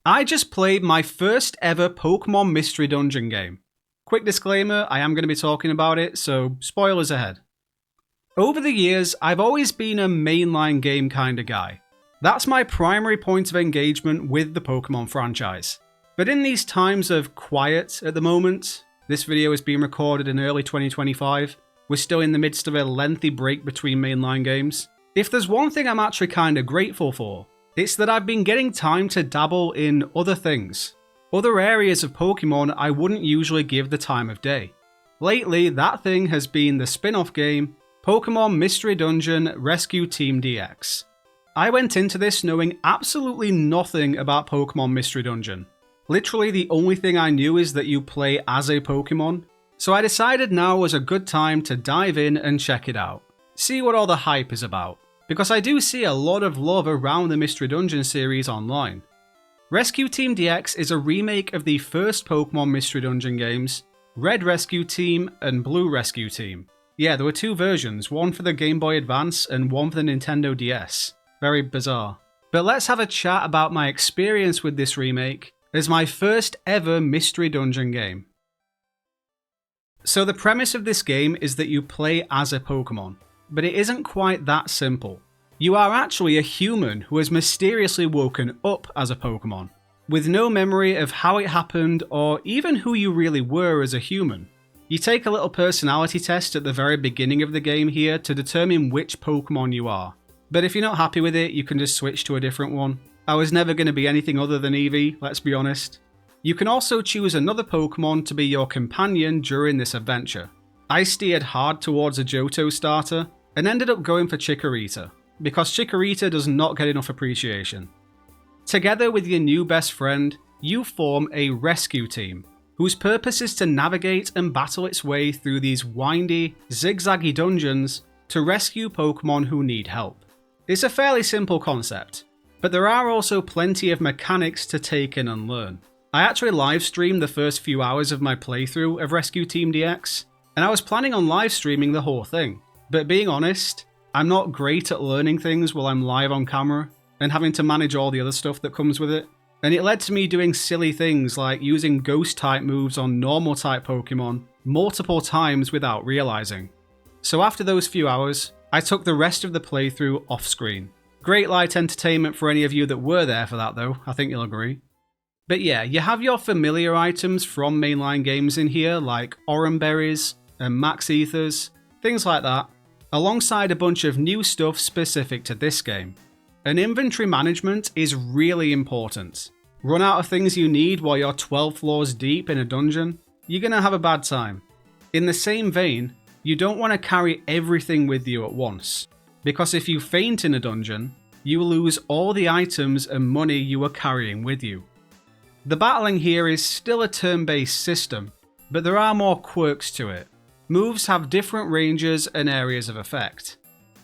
I just played my first ever Pokémon Mystery Dungeon game. Quick disclaimer, I am going to be talking about it, so spoilers ahead. Over the years, I've always been a mainline game kind of guy. That's my primary point of engagement with the Pokémon franchise. But in these times of quiet at the moment, this video is being recorded in early 2025, we're still in the midst of a lengthy break between mainline games. If there's one thing I'm actually kind of grateful for, it's that I've been getting time to dabble in other things. Other areas of Pokemon I wouldn't usually give the time of day. Lately, that thing has been the spin-off game, Pokémon Mystery Dungeon Rescue Team DX. I went into this knowing absolutely nothing about Pokémon Mystery Dungeon. Literally the only thing I knew is that you play as a Pokemon, so I decided now was a good time to dive in and check it out. See what all the hype is about. Because I do see a lot of love around the Mystery Dungeon series online. Rescue Team DX is a remake of the first Pokémon Mystery Dungeon games, Red Rescue Team and Blue Rescue Team. Yeah, there were two versions, one for the Game Boy Advance and one for the Nintendo DS. Very bizarre. But let's have a chat about my experience with this remake as my first ever Mystery Dungeon game. So the premise of this game is that you play as a Pokemon. But it isn't quite that simple. You are actually a human who has mysteriously woken up as a Pokemon, with no memory of how it happened or even who you really were as a human. You take a little personality test at the very beginning of the game here to determine which Pokemon you are. But if you're not happy with it, you can just switch to a different one. I was never going to be anything other than Eevee, let's be honest. You can also choose another Pokemon to be your companion during this adventure. I steered hard towards a Johto starter, and ended up going for Chikorita, because Chikorita does not get enough appreciation. Together with your new best friend, you form a rescue team, whose purpose is to navigate and battle its way through these windy, zigzaggy dungeons to rescue Pokemon who need help. It's a fairly simple concept, but there are also plenty of mechanics to take in and learn. I actually live streamed the first few hours of my playthrough of Rescue Team DX, and I was planning on live streaming the whole thing. But being honest, I'm not great at learning things while I'm live on camera and having to manage all the other stuff that comes with it. And it led to me doing silly things like using ghost type moves on normal type Pokemon multiple times without realizing. So after those few hours, I took the rest of the playthrough off screen. Great light entertainment for any of you that were there for that though, I think you'll agree. But yeah, you have your familiar items from mainline games in here like Oran Berries and Max Ethers, things like that, alongside a bunch of new stuff specific to this game. And inventory management is really important. Run out of things you need while you're 12 floors deep in a dungeon, you're gonna have a bad time. In the same vein, you don't want to carry everything with you at once, because if you faint in a dungeon, you lose all the items and money you were carrying with you. The battling here is still a turn-based system, but there are more quirks to it. Moves have different ranges and areas of effect.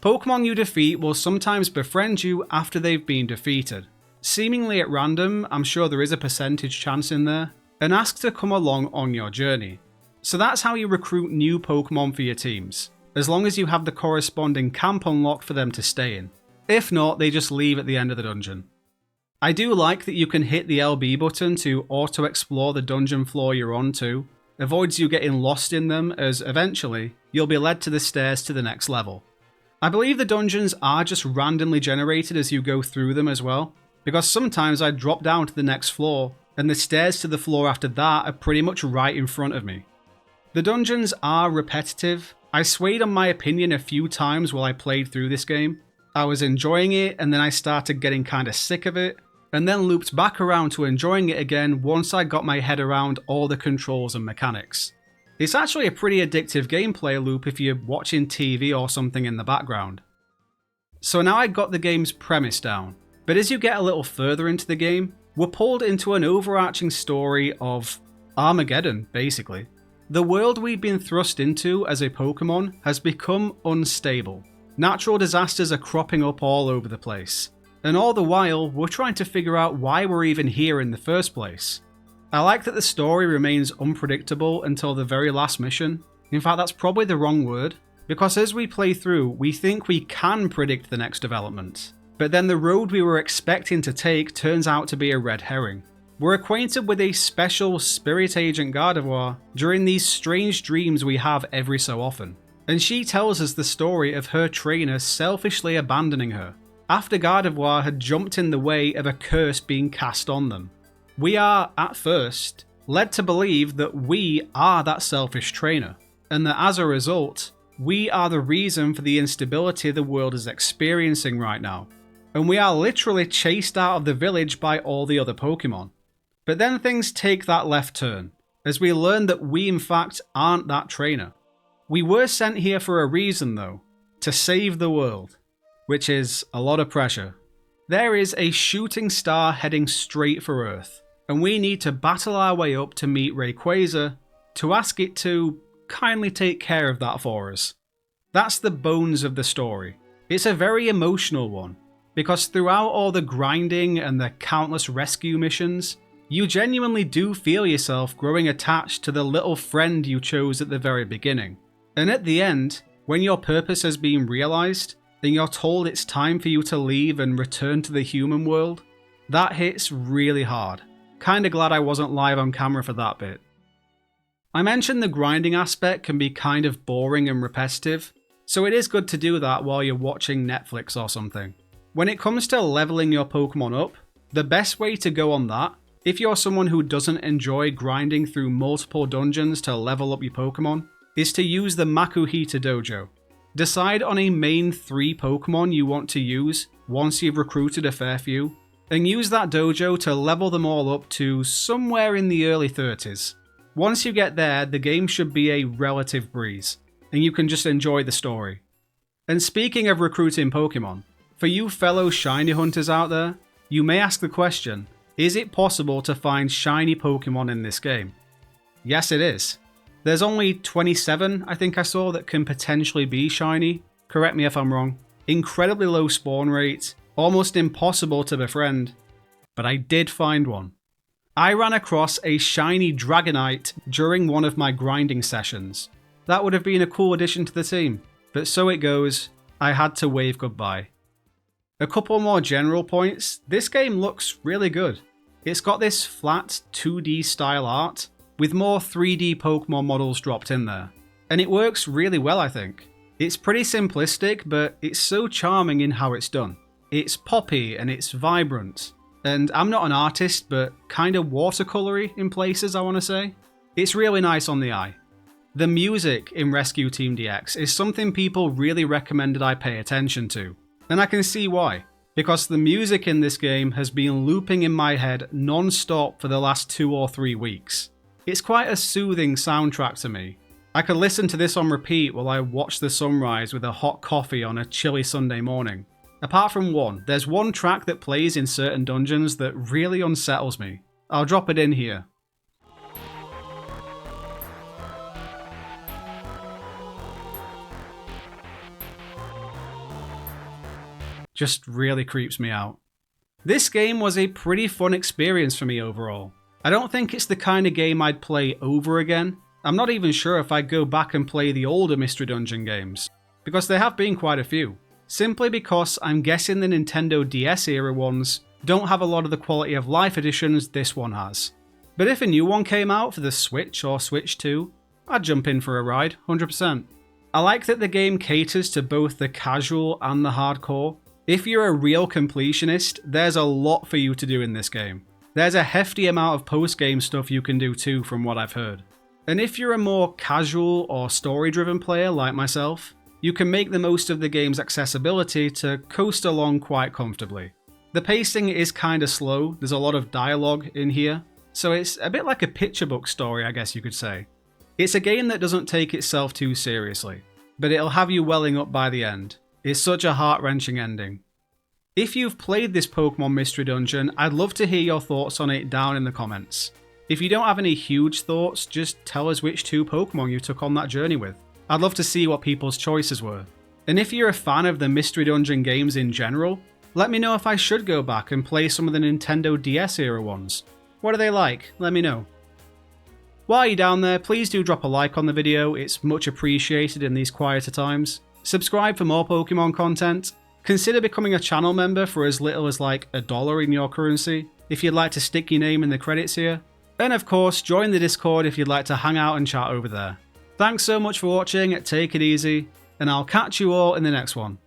Pokemon you defeat will sometimes befriend you after they've been defeated. Seemingly at random, I'm sure there is a percentage chance in there, and ask to come along on your journey. So that's how you recruit new Pokemon for your teams, as long as you have the corresponding camp unlocked for them to stay in. If not, they just leave at the end of the dungeon. I do like that you can hit the LB button to auto-explore the dungeon floor you're on too. Avoids you getting lost in them, as eventually you'll be led to the stairs to the next level. I believe the dungeons are just randomly generated as you go through them as well, because sometimes I drop down to the next floor and the stairs to the floor after that are pretty much right in front of me. The dungeons are repetitive. I swayed on my opinion a few times while I played through this game. I was enjoying it and then I started getting kinda sick of it, and then looped back around to enjoying it again once I got my head around all the controls and mechanics. It's actually a pretty addictive gameplay loop if you're watching TV or something in the background. So now I got the game's premise down, but as you get a little further into the game, we're pulled into an overarching story of Armageddon, basically. The world we've been thrust into as a Pokemon has become unstable. Natural disasters are cropping up all over the place. And all the while, we're trying to figure out why we're even here in the first place. I like that the story remains unpredictable until the very last mission. In fact, that's probably the wrong word, because as we play through, we think we can predict the next development. But then the road we were expecting to take turns out to be a red herring. We're acquainted with a special spirit agent Gardevoir during these strange dreams we have every so often, and she tells us the story of her trainer selfishly abandoning her, after Gardevoir had jumped in the way of a curse being cast on them. We are, at first, led to believe that we are that selfish trainer, and that as a result, we are the reason for the instability the world is experiencing right now, and we are literally chased out of the village by all the other Pokemon. But then things take that left turn, as we learn that we in fact aren't that trainer. We were sent here for a reason though, to save the world, which is a lot of pressure. There is a shooting star heading straight for Earth, and we need to battle our way up to meet Rayquaza to ask it to kindly take care of that for us. That's the bones of the story. It's a very emotional one, because throughout all the grinding and the countless rescue missions, you genuinely do feel yourself growing attached to the little friend you chose at the very beginning. And at the end, when your purpose has been realised, and you're told it's time for you to leave and return to the human world, that hits really hard. Kinda glad I wasn't live on camera for that bit. I mentioned the grinding aspect can be kind of boring and repetitive, so it is good to do that while you're watching Netflix or something. When it comes to leveling your Pokemon up, the best way to go on that, if you're someone who doesn't enjoy grinding through multiple dungeons to level up your Pokemon, is to use the Makuhita Dojo. Decide on a main 3 Pokemon you want to use once you've recruited a fair few, and use that dojo to level them all up to somewhere in the early 30s. Once you get there, the game should be a relative breeze, and you can just enjoy the story. And speaking of recruiting Pokemon, for you fellow shiny hunters out there, you may ask the question, is it possible to find shiny Pokemon in this game? Yes, it is. There's only 27, I think I saw, that can potentially be shiny. Correct me if I'm wrong. Incredibly low spawn rate, almost impossible to befriend. But I did find one. I ran across a shiny Dragonite during one of my grinding sessions. That would have been a cool addition to the team, but so it goes, I had to wave goodbye. A couple more general points, this game looks really good. It's got this flat 2D style art, with more 3D Pokemon models dropped in there. And it works really well, I think. It's pretty simplistic, but it's so charming in how it's done. It's poppy and it's vibrant. And I'm not an artist, but kind of watercolory in places, I want to say. It's really nice on the eye. The music in Rescue Team DX is something people really recommended I pay attention to. And I can see why, because the music in this game has been looping in my head non-stop for the last 2 or 3 weeks. It's quite a soothing soundtrack to me. I could listen to this on repeat while I watch the sunrise with a hot coffee on a chilly Sunday morning. Apart from one, there's one track that plays in certain dungeons that really unsettles me. I'll drop it in here. Just really creeps me out. This game was a pretty fun experience for me overall. I don't think it's the kind of game I'd play over again. I'm not even sure if I'd go back and play the older Mystery Dungeon games, because there have been quite a few. Simply because I'm guessing the Nintendo DS era ones don't have a lot of the quality of life additions this one has. But if a new one came out for the Switch or Switch 2, I'd jump in for a ride, 100%. I like that the game caters to both the casual and the hardcore. If you're a real completionist, there's a lot for you to do in this game. There's a hefty amount of post-game stuff you can do too, from what I've heard. And if you're a more casual or story-driven player like myself, you can make the most of the game's accessibility to coast along quite comfortably. The pacing is kinda slow, there's a lot of dialogue in here, so it's a bit like a picture book story, I guess you could say. It's a game that doesn't take itself too seriously, but it'll have you welling up by the end. It's such a heart-wrenching ending. If you've played this Pokémon Mystery Dungeon, I'd love to hear your thoughts on it down in the comments. If you don't have any huge thoughts, just tell us which 2 Pokémon you took on that journey with. I'd love to see what people's choices were. And if you're a fan of the Mystery Dungeon games in general, let me know if I should go back and play some of the Nintendo DS era ones. What are they like? Let me know. While you're down there, please do drop a like on the video, it's much appreciated in these quieter times. Subscribe for more Pokemon content. Consider becoming a channel member for as little as like $1 in your currency. if you'd like to stick your name in the credits here. And of course, join the Discord if you'd like to hang out and chat over there. Thanks so much for watching, take it easy, and I'll catch you all in the next one.